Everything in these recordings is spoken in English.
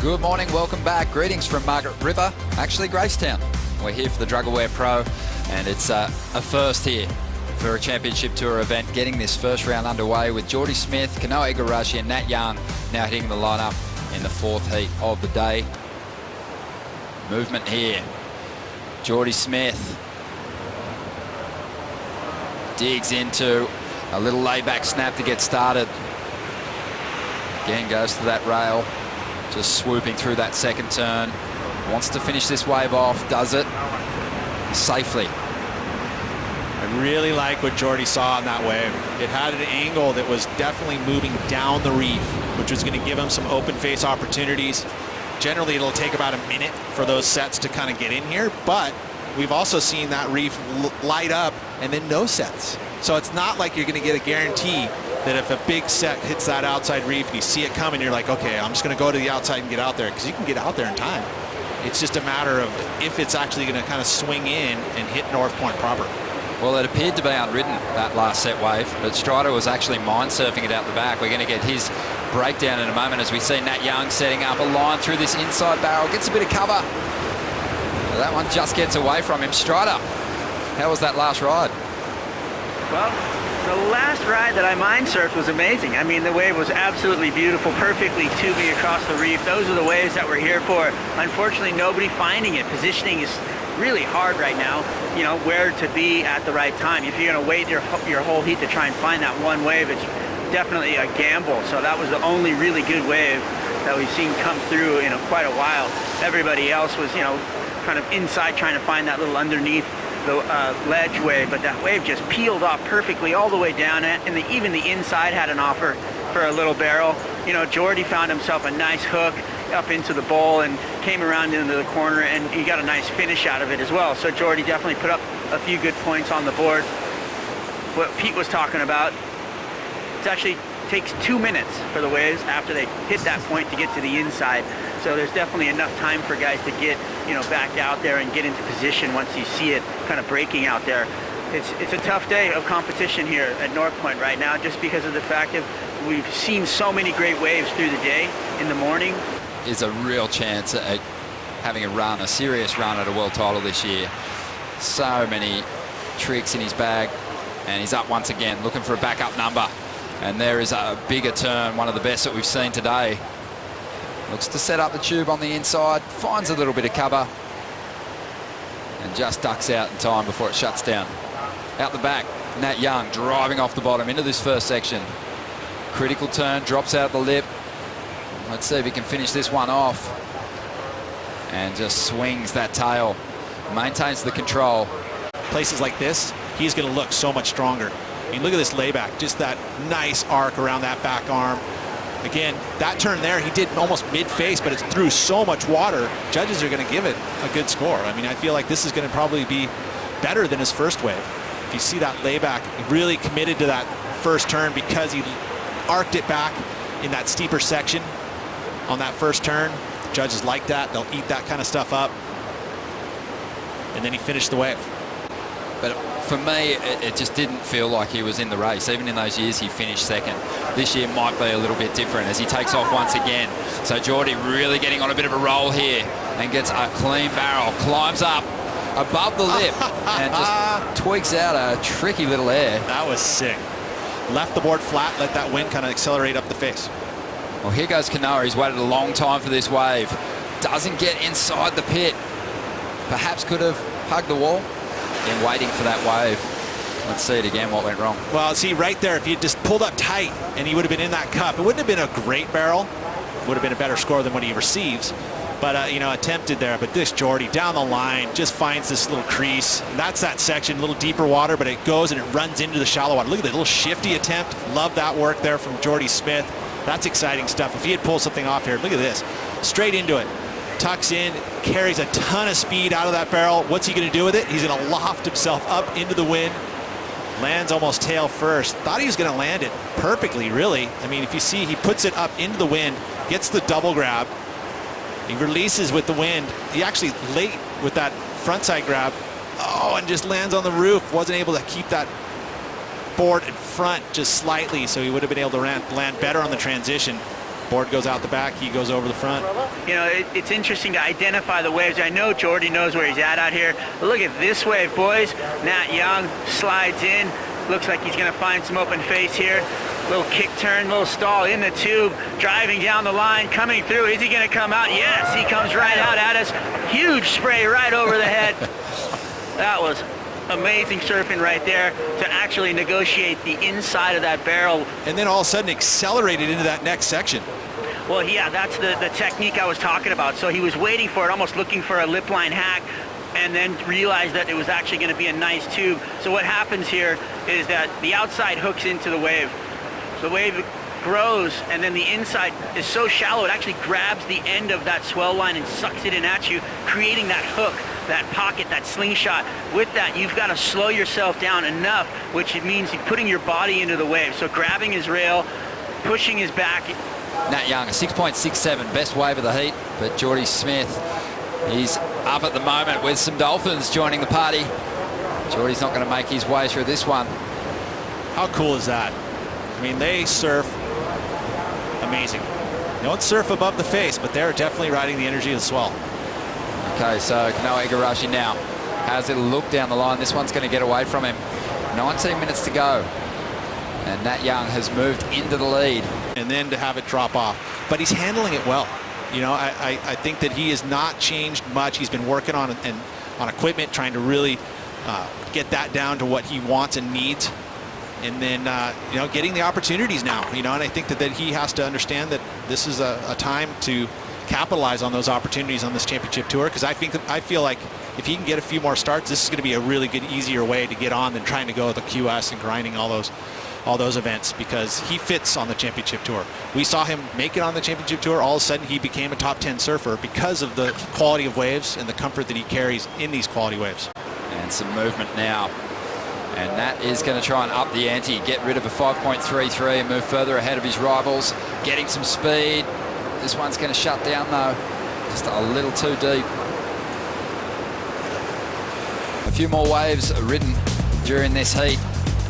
Good morning, welcome back. Greetings from Margaret River, actually Gracetown. We're here for the Drug Aware Pro, and it's a first here for a championship tour event, getting this first round underway with Jordi Smith, Kanoa, Igarashi and Nat Young now hitting the lineup in the fourth heat of the day. Movement here. Jordi Smith digs into a little layback snap to get started. Again goes to that rail, just swooping through that second turn. Wants to finish this wave off, does it safely. I really like what Jordy saw on that wave. It had an angle that was definitely moving down the reef, which was going to give him some open face opportunities. Generally, it'll take about a minute for those sets to kind of get in here, but we've also seen that reef light up and then no sets. So it's not like you're going to get a guarantee that if a big set hits that outside reef and you see it coming, you're like, okay, I'm just going to go to the outside and get out there, because you can get out there in time. It's just a matter of if it's actually going to kind of swing in and hit North Point proper. Well, it appeared to be unridden, that last set wave, but Strider was actually mind surfing it out the back. We're going to get his breakdown in a moment as we see Nat Young setting up a line through this inside barrel, gets a bit of cover. That one just gets away from him. Strider, how was that last ride? Well, the last ride that I mind surfed was amazing. I mean, the wave was absolutely beautiful, perfectly tubing across the reef. Those are the waves that we're here for. Unfortunately, nobody finding it. Positioning is really hard right now, you know, where to be at the right time. If you're going to wait your whole heat to try and find that one wave, it's definitely a gamble. So that was the only really good wave that we've seen come through in quite a while. Everybody else was, you know, kind of inside trying to find that little underneath the ledge wave, but that wave just peeled off perfectly all the way down it, and even the inside had an offer for a little barrel. You know, Jordy found himself a nice hook up into the bowl and came around into the corner, and he got a nice finish out of it as well. So Jordy definitely put up a few good points on the board. What Pete was talking about, it actually takes 2 minutes for the waves after they hit that point to get to the inside. So there's definitely enough time for guys to get, you know, back out there and get into position once you see it kind of breaking out there. It's a tough day of competition here at North Point right now, just because of the fact that we've seen so many great waves through the day. In the morning Is a real chance at having a run, a serious run at a world title this year. So many tricks in his bag, and he's up once again, looking for a backup number. And there is a bigger turn, one of the best that we've seen today. Looks to set up the tube on the inside, finds a little bit of cover, and just ducks out in time before it shuts down. Out the back, Nat Young driving off the bottom into this first section. Critical turn, drops out the lip. Let's see if he can finish this one off. And just swings that tail, maintains the control. Places like this, he's going to look so much stronger. I mean, look at this layback, just that nice arc around that back arm. Again, that turn there, he did almost mid-face, but it's through so much water, judges are going to give it a good score. I mean, I feel like this is going to probably be better than his first wave. If you see that layback, he really committed to that first turn because he arced it back in that steeper section on that first turn. The judges like that. They'll eat that kind of stuff up. And then he finished the wave. But for me, it just didn't feel like he was in the race. Even in those years he finished second. This year might be a little bit different as he takes off once again. So Jordy really getting on a bit of a roll here and gets a clean barrel, climbs up above the lip and just tweaks out a tricky little air. That was sick. Left the board flat, let that wind kind of accelerate up the face. Well, here goes Kanoa. He's waited a long time for this wave. Doesn't get inside the pit. Perhaps could have hugged the wall in waiting for that wave. Let's see it again, what went wrong. Well, see right there, if he had just pulled up tight and he would have been in that cup, it wouldn't have been a great barrel. Would have been a better score than what he receives. But, you know, attempted there. But this Jordy down the line just finds this little crease. And that's that section, a little deeper water, but it goes and it runs into the shallow water. Look at that little shifty attempt. Love that work there from Jordi Smith. That's exciting stuff. If he had pulled something off here, look at this. Straight into it. Tucks in, carries a ton of speed out of that barrel. What's he going to do with it? He's going to loft himself up into the wind. Lands almost tail first. Thought he was going to land it perfectly, really. I mean, if you see, he puts it up into the wind, gets the double grab. He releases with the wind. He actually late with that frontside grab. Oh, and just lands on the roof. Wasn't able to keep that board in front just slightly, so he would have been able to land better on the transition. Board goes out the back, he goes over the front. You know, it's interesting to identify the waves. I know Jordy knows where he's at out here. But look at this wave, boys. Nat Young slides in. Looks like he's going to find some open face here. Little kick turn, little stall in the tube, driving down the line, coming through. Is he going to come out? Yes, he comes right out at us. Huge spray right over the head. That was amazing surfing right there to actually negotiate the inside of that barrel. And then all of a sudden accelerated into that next section. Well, yeah, that's the technique I was talking about. So he was waiting for it, almost looking for a lip line hack, and then realized that it was actually going to be a nice tube. So what happens here is that the outside hooks into the wave. So the wave grows, and then the inside is so shallow it actually grabs the end of that swell line and sucks it in at you, creating that hook, that pocket, that slingshot. With that, you've got to slow yourself down enough, which it means putting your body into the wave. So grabbing his rail, pushing his back. Nat Young, a 6.67, best wave of the heat, but Jordi Smith, he's up at the moment with some dolphins joining the party. Jordy's not going to make his way through this one. How cool is that? I mean, they surf amazing. They don't surf above the face, but they're definitely riding the energy of the swell. Okay, so Kanoa Igarashi now. How's it look down the line? This one's going to get away from him. 19 minutes to go. And Nat Young has moved into the lead. And then to have it drop off. But he's handling it well. You know, I think that he has not changed much. He's been working on equipment, trying to really get that down to what he wants and needs. And then, you know, getting the opportunities now, you know, and I think that he has to understand that this is a time to capitalize on those opportunities on this championship tour, because I feel like if he can get a few more starts, this is going to be a really good, easier way to get on than trying to go with the QS and grinding all those events, because he fits on the championship tour. We saw him make it on the championship tour. All of a sudden, he became a top 10 surfer because of the quality of waves and the comfort that he carries in these quality waves. And some movement now. And that is going to try and up the ante, get rid of a 5.33 and move further ahead of his rivals, getting some speed. This one's going to shut down, though. Just a little too deep. A few more waves are ridden during this heat,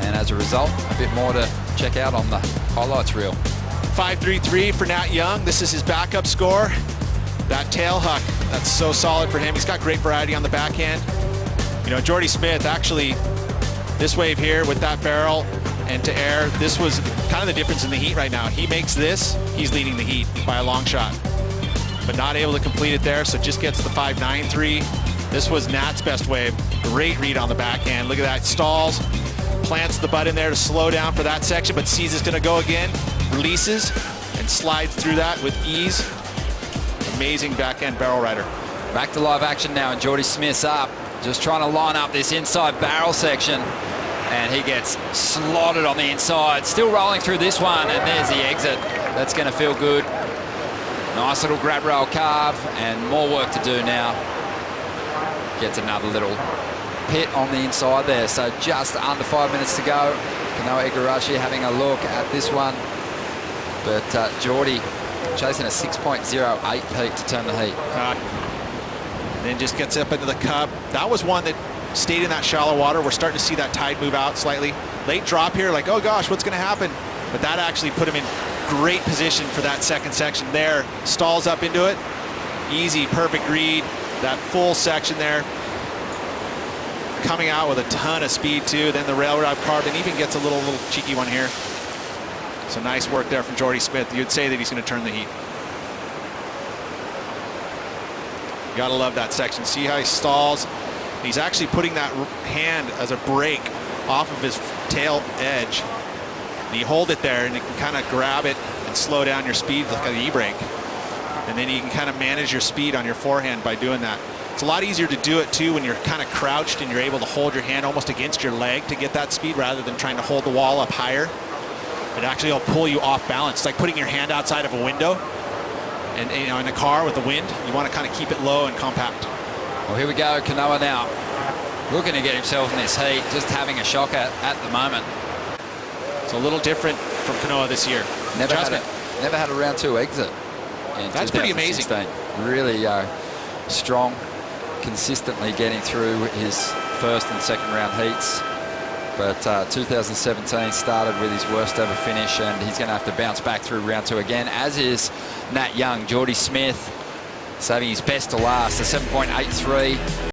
and as a result, a bit more to check out on the highlights reel. 5.33 for Nat Young. This is his backup score. That tail huck, that's so solid for him. He's got great variety on the backhand. You know, Jordi Smith, actually, this wave here with that barrel and to air, this was kind of the difference in the heat right now. He makes this, he's leading the heat by a long shot, but not able to complete it there, so just gets the 5.93. This was Nat's best wave. Great read on the backhand. Look at that, stalls, plants the butt in there to slow down for that section, but sees it's gonna go again, releases, and slides through that with ease. Amazing backhand barrel rider. Back to live action now, and Jordi Smith's up, just trying to line up this inside barrel section, and he gets slotted on the inside. Still rolling through this one, and there's the exit. That's going to feel good. Nice little grab rail carve, and more work to do now. Gets another little pit on the inside there, so just under 5 minutes to go. Kanoa Igarashi having a look at this one, but Jordy chasing a 6.08 peak to turn the heat. Then just gets up into the cup. That was one that stayed in that shallow water. We're starting to see that tide move out slightly. Late drop here, like, oh gosh, what's going to happen? But that actually put him in great position for that second section there. Stalls up into it. Easy, perfect read. That full section there. Coming out with a ton of speed too. Then the railroad carved and even gets a little cheeky one here. So nice work there from Jordi Smith. You'd say that he's going to turn the heat. Gotta love that section. See how he stalls. He's actually putting that hand as a brake off of his tail edge. And you hold it there and you can kind of grab it and slow down your speed like an e-brake. And then you can kind of manage your speed on your forehand by doing that. It's a lot easier to do it too when you're kind of crouched and you're able to hold your hand almost against your leg to get that speed rather than trying to hold the wall up higher. It actually will pull you off balance. It's like putting your hand outside of a window. And you know, in a car with the wind, you want to kind of keep it low and compact. Well, here we go, Kanoa now. Looking to get himself in this heat, just having a shock at the moment. It's a little different from Kanoa this year. Never had a round two exit. That's pretty amazing. Really strong, consistently getting through his first and second round heats. But 2017 started with his worst ever finish, and he's going to have to bounce back through round 2 again, as is Nat Young. Jordi Smith saving his best to last, a 7.83.